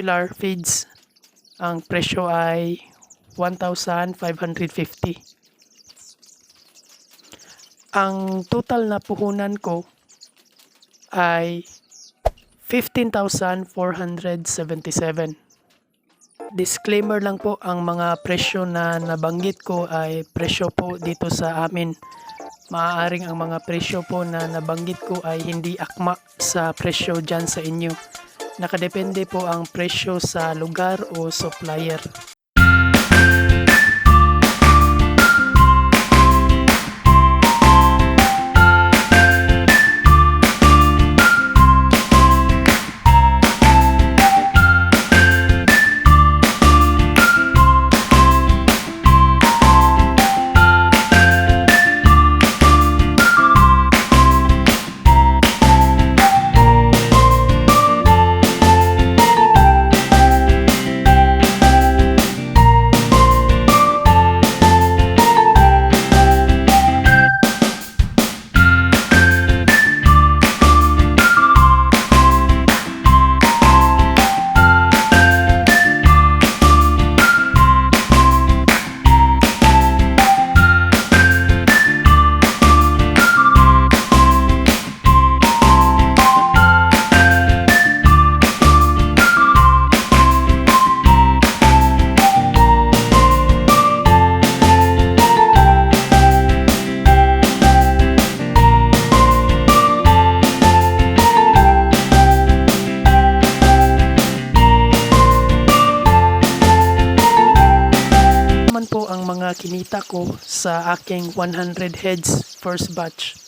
tubular feeds, ang presyo ay 1,550. Ang total na puhunan ko ay 15,477. Disclaimer lang po, ang mga presyo na nabanggit ko ay presyo po dito sa amin. Maaaring ang mga presyo po na nabanggit ko ay hindi akma sa presyo dyan sa inyo. Nakadepende po ang presyo sa lugar o supplier. Po ang mga kinita ko sa aking 100 heads first batch.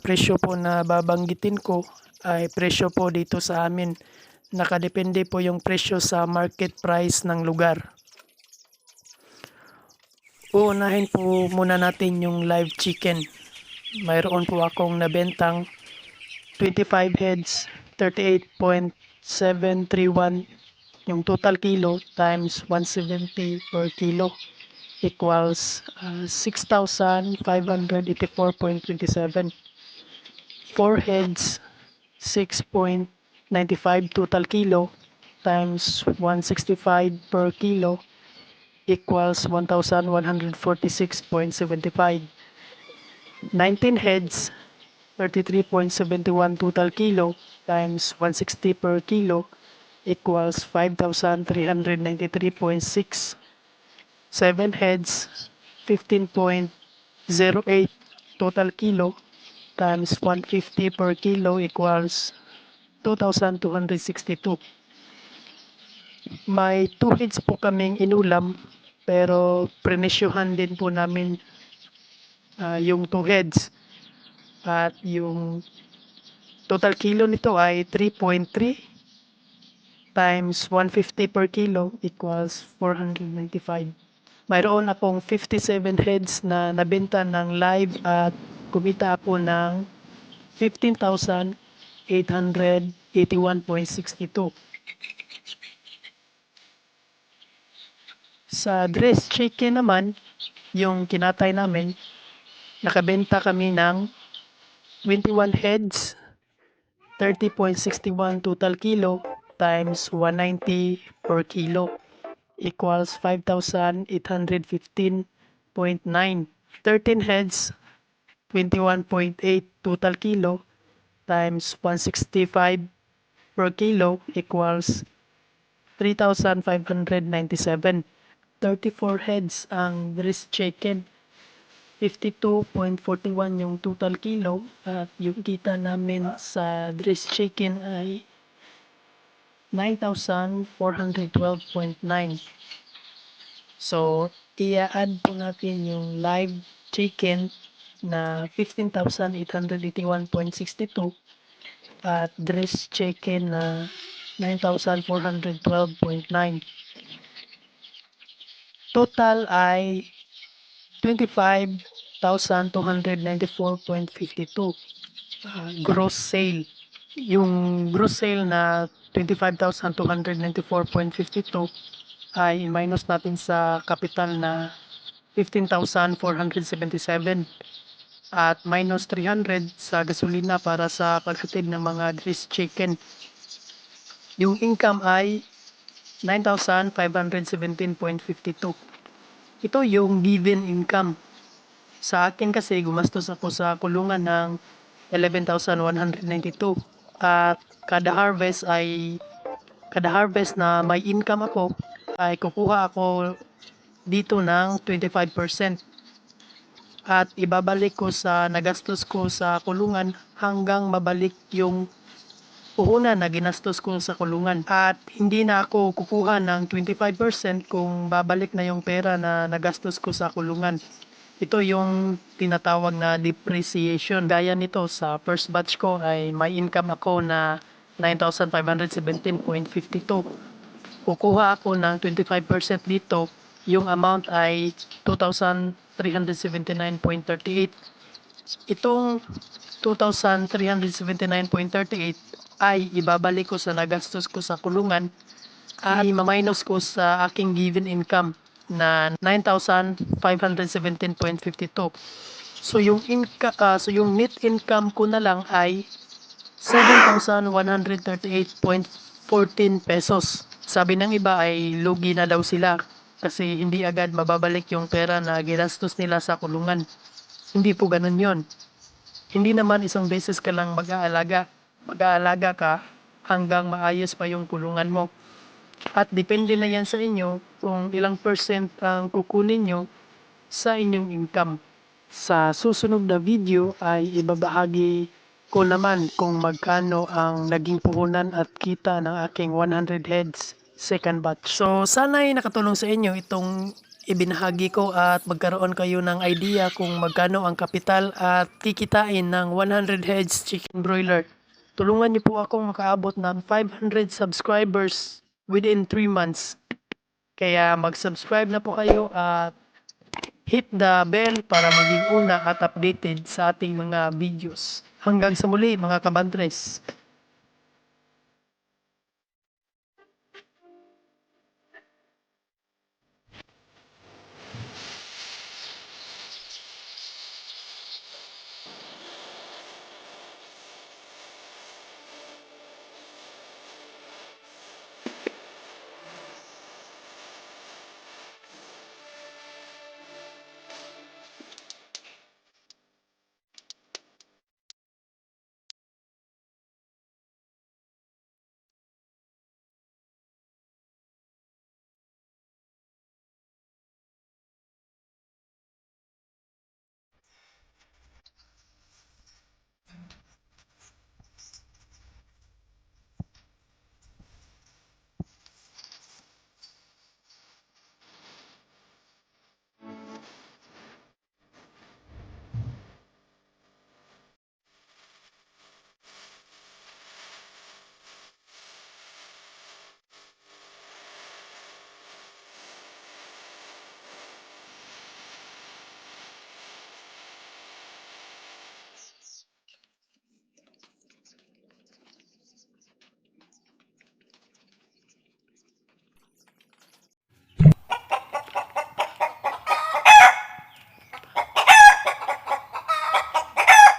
Presyo po na babanggitin ko ay presyo po dito sa amin. Nakadepende po yung presyo sa market price ng lugar. Uunahin po muna natin yung live chicken. Mayroon po akong nabentang 25 heads, 38.731 yung total kilo times 170 per kilo equals 6,584.27. 4 heads, 6.95 total kilo times 165 per kilo equals 1,146.75. 19 heads, 33.71 total kilo times 160 per kilo equals 5,393.6. 7 heads, 15.08 total kilo times 150 per kilo equals 2,262. May 2 heads po kaming inulam pero prenesyuhan din po namin yung 2 heads at yung total kilo nito ay 3.3 times 150 per kilo equals 495. Mayroon akong 57 heads na nabenta ng live at kumita ako ng 15,000 2,881.62. Sa dressed chicken naman, yung kinatay namin, nakabenta kami ng 21 heads, 30.61 total kilo times 190 per kilo equals 5,815.9. 13 heads, 21.8 total kilo times 165 per kilo equals 3,597. 34 heads ang dressed chicken, 52.41 yung total kilo at yung kita namin sa dressed chicken ay 9,412.9. So, i-add po natin yung live chicken na 15,881.62 at dressed chicken na 9,412.9. Total ay 25,294.52 gross sale. Yung gross sale na 25,294.52 ay minus natin sa capital na 15,477 at minus 300 sa gasolina para sa paghatid ng mga dressed chicken. Yung income ay 9,517.52. Ito yung given income. Sa akin kasi gumastos ako sa kulungan ng 11,192 at kada harvest na may income ako ay kukuha ako dito ng 25% at ibabalik ko sa nagastos ko sa kulungan hanggang mabalik yung puhunan na ginastos ko sa kulungan at hindi na ako kukuha ng 25% kung babalik na yung pera na nagastos ko sa kulungan. Ito yung tinatawag na depreciation. Gaya nito sa first batch ko ay may income ako na 9,517.52. Kukuha ako ng 25% dito, yung amount ay 2,379.38. Itong 2,379.38 ay ibabalik ko sa nagastos ko sa kulungan at i-minus ko sa aking given income na 9,517.52. So yung net income ko na lang ay 7,138.14 pesos. Sabi ng iba ay lugi na daw sila kasi hindi agad mababalik yung pera na ginastos nila sa kulungan. Hindi po ganun yon. Hindi naman isang beses ka lang mag-aalaga. Mag-aalaga ka hanggang maayos pa yung kulungan mo. At depende na yan sa inyo kung ilang percent ang kukunin nyo sa inyong income. Sa susunod na video ay ibabahagi ko naman kung magkano ang naging puhunan at kita ng aking 100 heads second batch. So sana ay nakatulong sa inyo itong ibinahagi ko at magkaroon kayo ng idea kung magkano ang kapital at kikitain ng 100 heads chicken broiler. Tulungan niyo po akong makaabot ng 500 subscribers within 3 months. Kaya mag-subscribe na po kayo at hit the bell para maging una at updated sa ating mga videos. Hanggang sa muli mga kabantres.